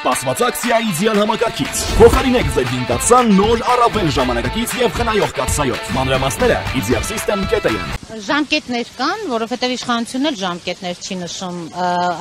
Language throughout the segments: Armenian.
Սպասված ակցիայի ձյան համակարգից։ Փոխարինեք ձեր 5 նոր առավել ժամանակակից եւ խնայող կաթսայով։ Մանրամասները easyrsystem.am։ Ժամկետներ կան, որովհետեւ իշխանությունն էլ ժամկետներ չի նշում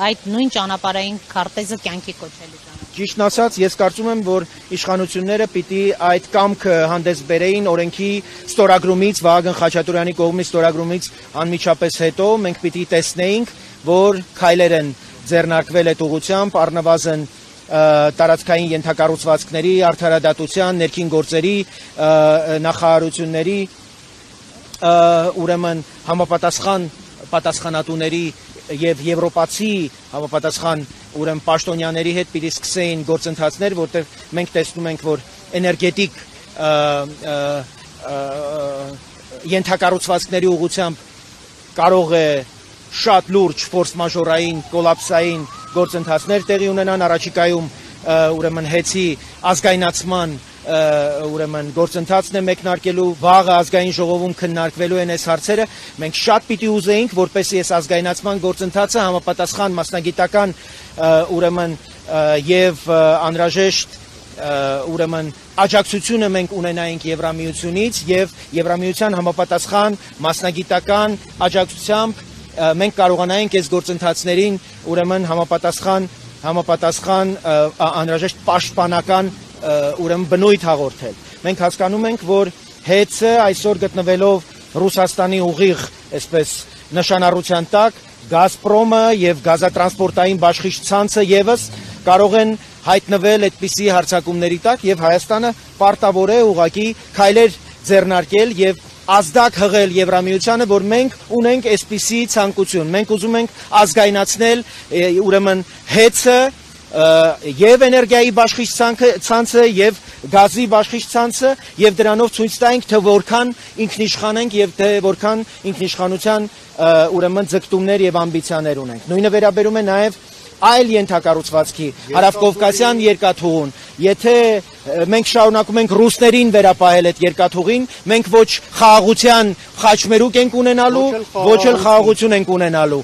այդ նույն ճանապարհային քարտեզը կյանքի կոչելու համար։ Ճիշտն ասած, ես կարծում եմ, որ իշխանությունները պիտի այդ կամքը հանդես բերեին օրենքի ստորագրումից, Վահագն Խաչատուրյանի կողմից ստորագրումից անմիջապես հետո մենք պիտի տեսնեինք, որ քայլեր են ձեռնարկվել այդ ուղղությամբ, առնվազն տարածքային ենթակառուցվածքների, արդարադատության, ներքին գործերի նախարարությունների, ուրեմն համապատասխան պատասխանատուների եւ եվրոպացի համապատասխան ուրեմն պաշտոնյաների հետ պիտի սկսեին գործընթացներ, որտեղ մենք տեսնում ենք, որ էներգետիկ ենթակառուցվածքների ուղղությամբ կարող է շատ լուրջ ֆորս-մաժորային, կոլապսային գործընթացներ տեղի ունենան առաջիկայում, ուրեմն հեցի ազգայնացման ուրեմն գործընթացն է մեկնարկելու, վաղը ազգային ժողովում քննարկվելու են այս հարցերը, մենք շատ պիտի ուզեինք, որպեսզի այս ազգայնացման գործընթացը համապատասխան մասնագիտական ուրեմն եւ անհրաժեշտ ուրեմն աջակցությունը մենք ունենայինք Եվրամիությունից եւ Եվրամիության համապատասխան մասնագիտական աջակցությամբ մենք կարողանայինք այս գործընթացներին ուրեմն համապատասխան անհրաժեշտ պաշտպանական ուրեմն բնույթ հաղորդել։ Մենք հասկանում ենք, որ ՀԵՑ-ը այսօր գտնվելով Ռուսաստանի ուղիղ, այսպես նշանառության տակ, Գազպրոմը եւ գազատրանսպորտային բաշխիչ ցանցը եւս կարող են հայտնվել այդպիսի հարձակումների տակ եւ Հայաստանը պարտավոր է ուղղակի քայլեր ձեռնարկել եւ ազդակ հղել Եվրամիությանը, որ մենք ունենք այսպիսի ցանկություն։ Մենք ուզում ենք ազգայնացնել ուրեմն ՀԵՑ-ը եւ էներգիայի բաշխիչ ցանցը եւ գազի բաշխիչ ցանցը եւ դրանով ցույց տայինք, թե որքան ինքնիշխան ենք եւ թե որքան ինքնիշխանության ուրեմն ձգտումներ եւ ամբիցիաներ ունենք։ Նույնը վերաբերում է նաեւ այլ ենթակառուցվածքի Հարավկովկասյան երկաթուղուն, եթե մենք շարունակում ենք ռուսներին վերապահել այդ երկաթուղին, մենք ոչ խաղաղության խաչմերուկ ենք ունենալու, ոչ էլ խաղաղություն ենք ունենալու։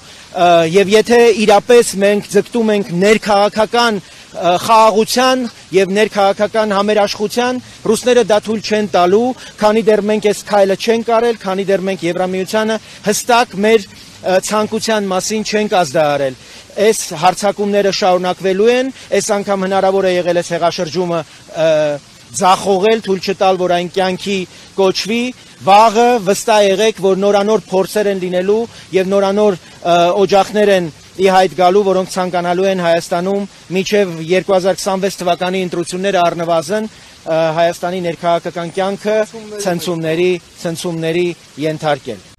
Եվ եթե իրապես մենք ձգտում ենք ներքաղաքական խաղաղության եւ ներքաղաքական համերաշխության, ռուսները դա թույլ չեն տալու, քանի դեռ մենք այս քայլը չենք արել, քանի դեռ մենք Եվրամիությանը հստակ մեր ցանկության մասին չենք ազդարարել։ Այս հարձակումները շարունակվելու են, այս անգամ հնարավոր է եղել է հեղաշրջումը ձախողել, թույլ չտալ, որ այն կյանքի կոչվի, վաղը վստահ եղեք, որ նորանոր փորձեր են լինելու եւ նորանոր օջախներ են ի հայտ գալու, որոնք ցանկանալու են Հայաստանում մինչև 2026 թվականի ընտրությունները առնվազն Հայաստանի ներքաղաքական կյանքը ցնցումների ենթարկել։